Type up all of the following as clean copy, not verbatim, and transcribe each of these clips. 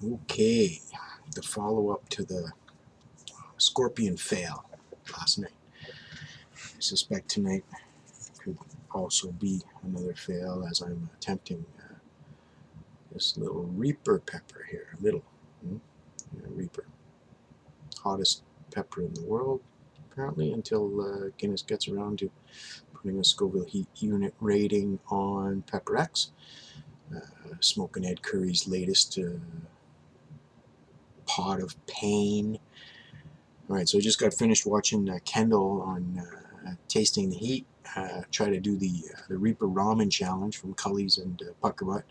Okay, the follow-up to the scorpion fail last night. I suspect tonight could also be another fail as I'm attempting this little Reaper pepper here. Reaper. Hottest pepper in the world, apparently, until Guinness gets around to putting a Scoville heat unit rating on Pepper X. Smoking Ed Curry's latest pot of pain. Alright, so I just got finished watching Kendall on Tasting the Heat. Try to do the Reaper Ramen Challenge from Cully's and Puckerbutt.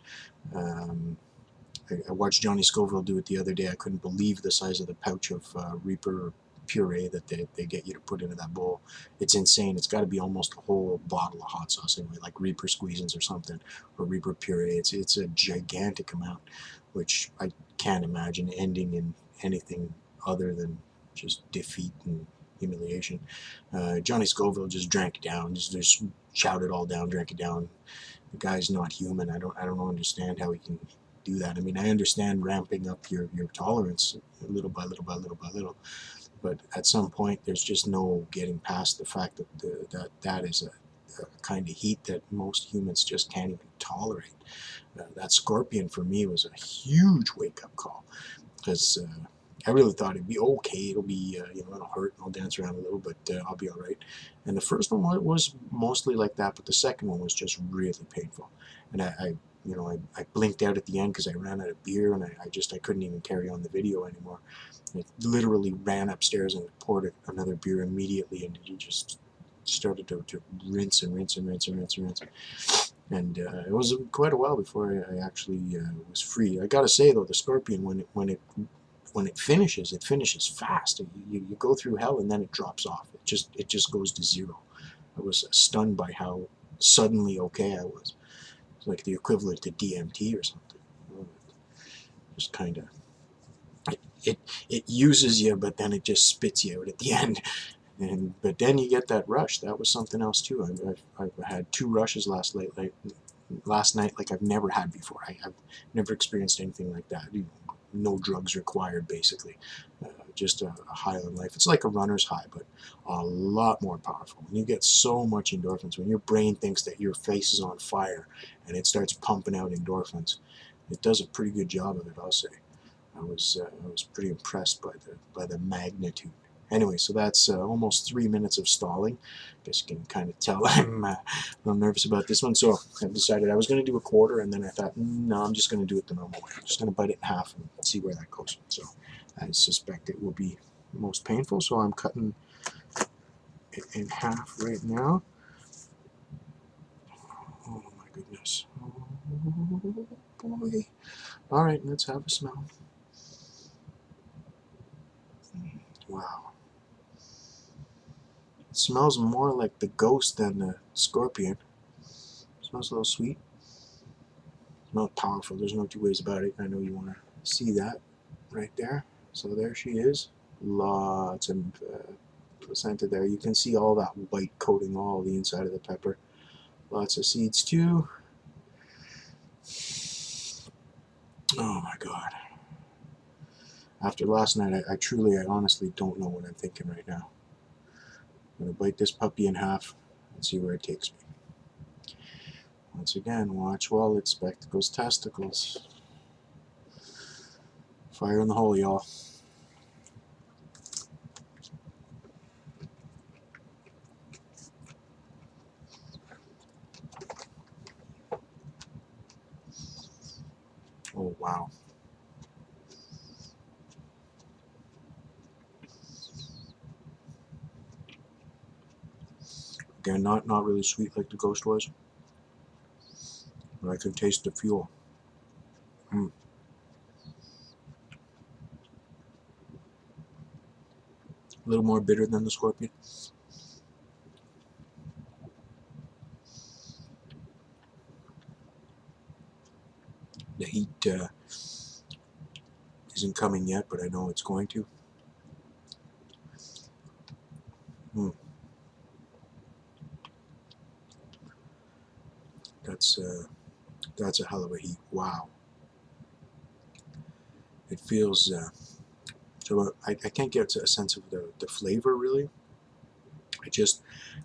I watched Johnny Scoville do it the other day. I couldn't believe the size of the pouch of Reaper puree that they get you to put into that bowl. It's insane. It's got to be almost a whole bottle of hot sauce anyway, like Reaper Squeezins or something, or Reaper puree. It's a gigantic amount, which I can't imagine ending in anything other than just defeat and humiliation. Johnny Scoville just drank it down, just shouted it all down, drank it down. The guy's not human. I don't understand how he can do that. I mean, I understand ramping up your tolerance little by little by little by little, but at some point there's just no getting past the fact that that is a kind of heat that most humans just can't even tolerate. That scorpion for me was a huge wake-up call, because I really thought it'd be okay. It'll be, it'll hurt and I'll dance around a little, but I'll be all right. And the first one was mostly like that, but the second one was just really painful. And I blinked out at the end because I ran out of beer, and I couldn't even carry on the video anymore. I literally ran upstairs and poured another beer immediately, and it just started to rinse and rinse and rinse and rinse and rinse. And it was quite a while before I actually was free. I gotta say though, the scorpion, when it finishes fast. You go through hell and then it drops off. It just goes to zero. I was stunned by how suddenly okay I was. It's like the equivalent to DMT or something. Just kind of it uses you, but then it just spits you out at the end. But then you get that rush. That was something else too. I've had 2 rushes last night like I've never had before. I've never experienced anything like that. No drugs required, basically. Just a high on life. It's like a runner's high, but a lot more powerful. And you get so much endorphins when your brain thinks that your face is on fire, and it starts pumping out endorphins. It does a pretty good job of it, I'll say. I was pretty impressed by the magnitude. Anyway, so that's almost 3 minutes of stalling. I guess you can kind of tell I'm a little nervous about this one. So I decided I was going to do a quarter, and then I thought, no, I'm just going to do it the normal way. I'm just going to bite it in half and see where that goes. So I suspect it will be most painful, so I'm cutting it in half right now. Oh my goodness. Oh boy. All right, let's have a smell. Wow. It smells more like the ghost than the scorpion. It smells a little sweet. Not powerful. There's no 2 ways about it. I know you want to see that right there. So there she is. Lots of placenta there. You can see all that white coating all the inside of the pepper. Lots of seeds too. Oh my god. After last night, I honestly don't know what I'm thinking right now. I'm going to bite this puppy in half and see where it takes me. Once again, watch while it spectacles testicles. Fire in the hole, y'all. Oh, wow. Again, not really sweet like the ghost was, but I can taste the fuel. Mm. A little more bitter than the scorpion. The heat isn't coming yet, but I know it's going to. Mm. That's a hell of a heat. Wow. It feels, so I can't get a sense of the flavor really. I just,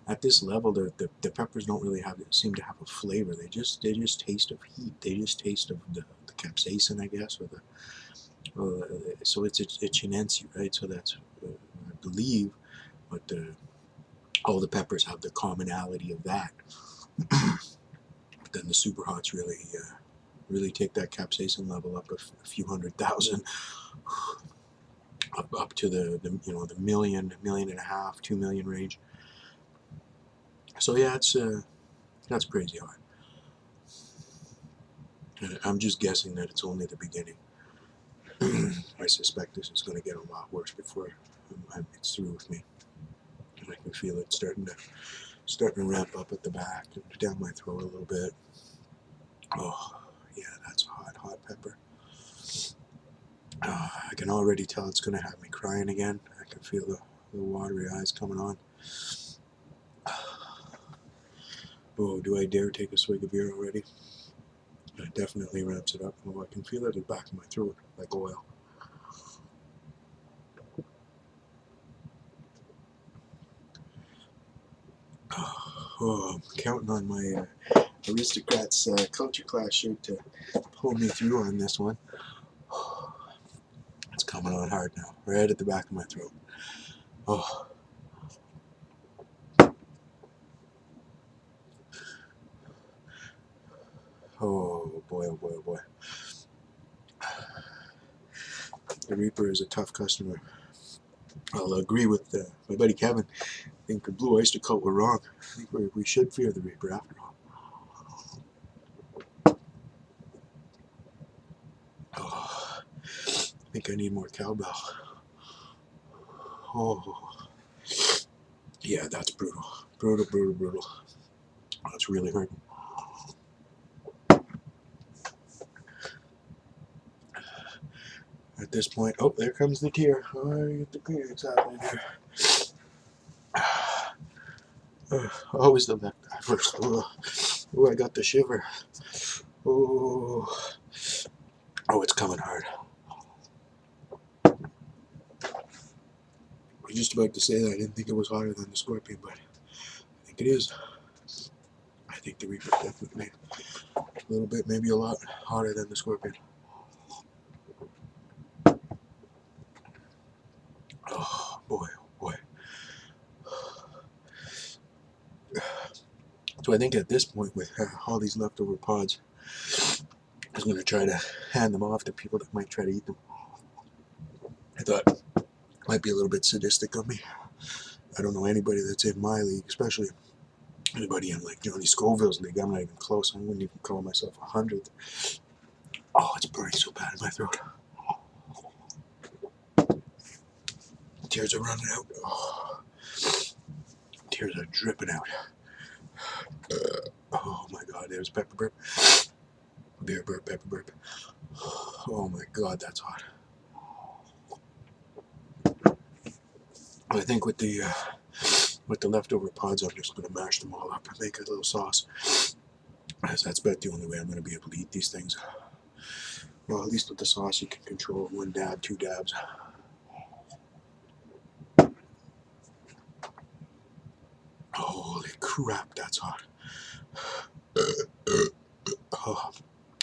at this level, the peppers don't really seem to have a flavor. They just taste of heat. They just taste of the capsaicin, I guess, or so it's chinense, right? So that's, I believe, but all the peppers have the commonality of that. But then the super hots really take that capsaicin level up a few 100,000, up to the the million and a half, 2 million range. So yeah, that's crazy hot. And I'm just guessing that it's only the beginning. I suspect this is going to get a lot worse before it's through with me. And I can feel it starting to ramp up at the back and down my throat a little bit. Oh, yeah, that's hot pepper. I can already tell it's going to have me crying again. I can feel the watery eyes coming on. Oh, do I dare take a swig of beer already? It definitely ramps it up. Oh, I can feel it at the back of my throat, like oil. Oh, I'm counting on my Aristocrats culture class shirt to pull me through on this one. It's coming on hard now, right at the back of my throat. Oh. Oh boy, oh boy, oh boy. The Reaper is a tough customer. I'll agree with my buddy Kevin. I think the Blue Oyster Cult were wrong. I think we should fear the Reaper after all. Oh, I think I need more cowbell. Oh, yeah, that's brutal. Brutal, brutal, brutal. That's really hurting. At this point, oh, there comes the tear. Oh, I get the tears happening here. Always the left eye first. Oh, I got the shiver. Oh, it's coming hard. I was just about to say that I didn't think it was hotter than the Scorpion, but I think it is. I think the Reaper definitely a little bit, maybe a lot hotter than the Scorpion. Oh boy, oh boy. So I think at this point, with all these leftover pods, I was going to try to hand them off to people that might try to eat them. I thought it might be a little bit sadistic of me. I don't know anybody that's in my league, especially anybody in like Johnny Scoville's league. I'm not even close. I wouldn't even call myself 100th. Oh, it's burning so bad in my throat. Tears are running out. Oh, tears are dripping out. Oh my God, there's pepper burp. Beer burp, pepper burp. Oh my God, that's hot. I think with the leftover pods, I'm just going to mash them all up and make a little sauce. As that's about the only way I'm going to be able to eat these things. Well, at least with the sauce, you can control 1 dab, 2 dabs. Holy crap, that's hot. Oh,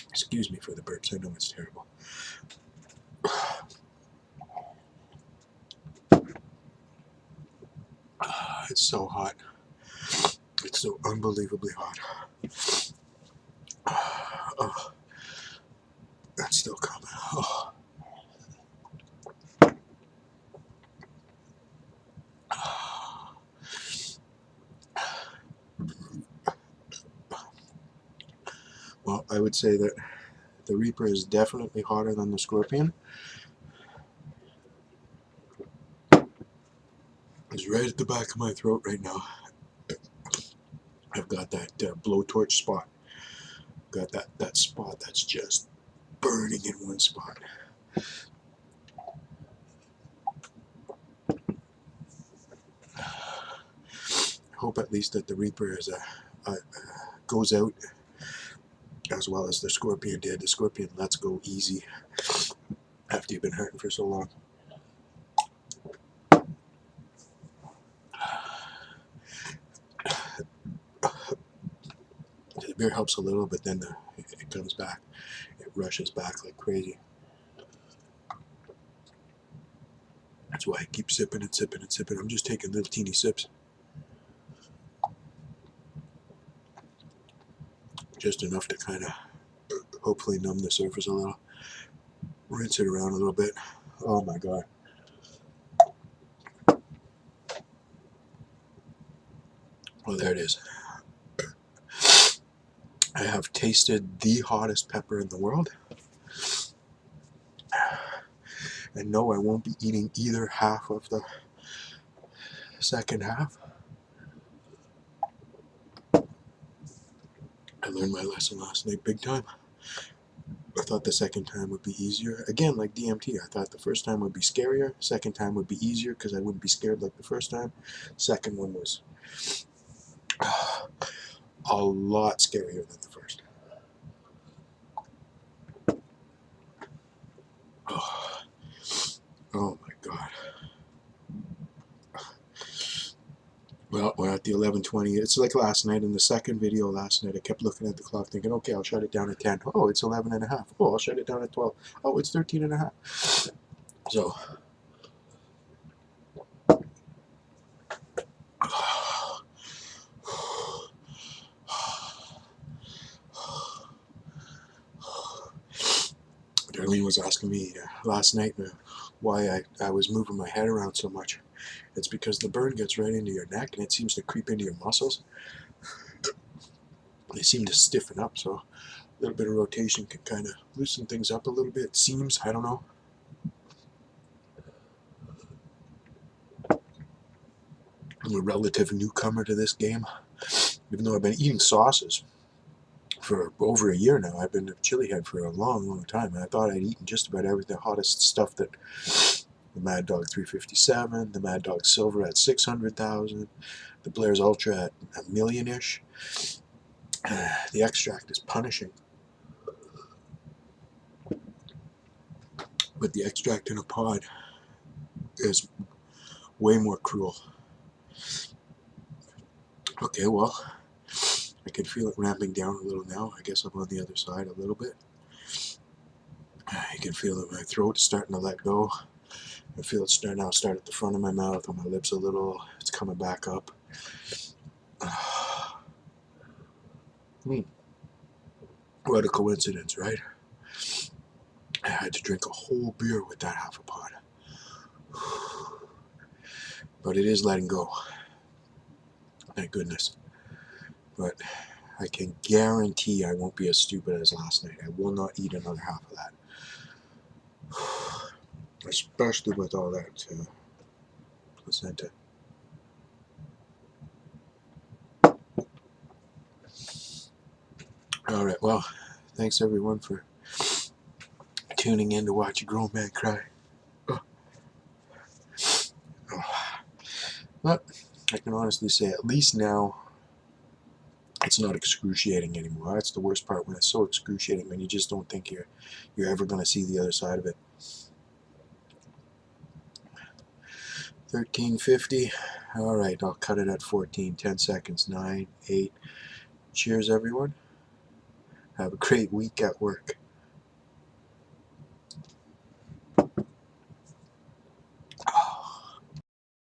excuse me for the burps. I know it's terrible. It's so hot. It's so unbelievably hot. Oh, that's still coming. Oh. Well, I would say that the Reaper is definitely hotter than the Scorpion. It's right at the back of my throat right now. I've got that blowtorch spot. Got that spot that's just burning in one spot. I hope at least that the Reaper is goes out as well as the Scorpion did. The Scorpion lets go easy. after you've been hurting for so long. The beer helps a little, but then it comes back. It rushes back like crazy. That's why I keep sipping and sipping and sipping. I'm just taking little teeny sips. Just enough to kind of hopefully numb the surface a little. Rinse it around a little bit. Oh my god. Oh, there it is. I have tasted the hottest pepper in the world. And no, I won't be eating either half of the second half. I learned my lesson last night big time. I thought the second time would be easier. Again, like DMT, I thought the first time would be scarier. Second time would be easier because I wouldn't be scared like the first time. Second one was a lot scarier than the first. Oh, oh my god. Well, we're at the 11:20. It's like last night in the second video last night. I kept looking at the clock thinking, okay, I'll shut it down at 10. Oh, it's 11 and a half. Oh, I'll shut it down at 12. Oh, it's 13 and a half. So, Darlene was asking me last night why I was moving my head around so much. It's because the burn gets right into your neck and it seems to creep into your muscles. They seem to stiffen up, so a little bit of rotation can kind of loosen things up a little bit. It seems, I don't know. I'm a relative newcomer to this game, even though I've been eating sauces for over a year now. I've been a chili head for a long, long time, and I thought I'd eaten just about everything, the hottest stuff that the Mad Dog 357, the Mad Dog Silver at 600,000, the Blair's Ultra at a million-ish. The extract is punishing, but the extract in a pod is way more cruel. Okay, well, I can feel it ramping down a little now. I guess I'm on the other side a little bit. You can feel that my throat is starting to let go. I feel it start at the front of my mouth, on my lips a little. It's coming back up. What a coincidence, right? I had to drink a whole beer with that half a pod. But it is letting go. Thank goodness. But I can guarantee I won't be as stupid as last night. I will not eat another half of that. Especially with all that placenta. Alright, well, thanks everyone for tuning in to watch a grown man cry. But I can honestly say, at least now, it's not excruciating anymore. That's the worst part, when it's so excruciating, when you just don't think you're ever going to see the other side of it. 13:50. Alright, I'll cut it at 14. 10 seconds. 9, 8. Cheers, everyone. Have a great week at work.